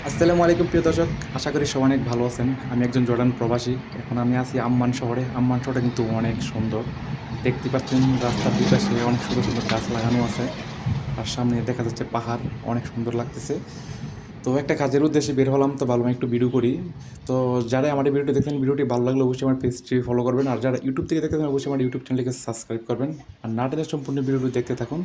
আসসালামু আলাইকুম প্রিয় দর্শক, আশা করি সবাই অনেক ভালো আছেন। আমি একজন জর্ডান প্রবাসী। এখন আমি আছি আম্মান শহরে। আম্মান শহরটা কিন্তু অনেক সুন্দর। দেখতে পাচ্ছেন রাস্তার ২ পাশে অনেক সুন্দর, সুন্দর গাছ লাগানো আছে। আর সামনে দেখা যাচ্ছে পাহাড়, অনেক সুন্দর লাগতেছে। তো একটা কাজের উদ্দেশ্যে বের হলাম, তো ভাবলাম একটু ভিডিও করি। তো যারা আমার এই ভিডিওটি দেখছেন, ভিডিওটি ভালো লাগলে অবশ্যই আমার পেজটি ফলো করবেন। আর যারা ইউটিউব থেকে দেখতেছেন অবশ্যই আমার ইউটিউব চ্যানেলটিকে সাবস্ক্রাইব করবেন। আর না টেনে সম্পূর্ণ ভিডিওটি দেখতে থাকুন।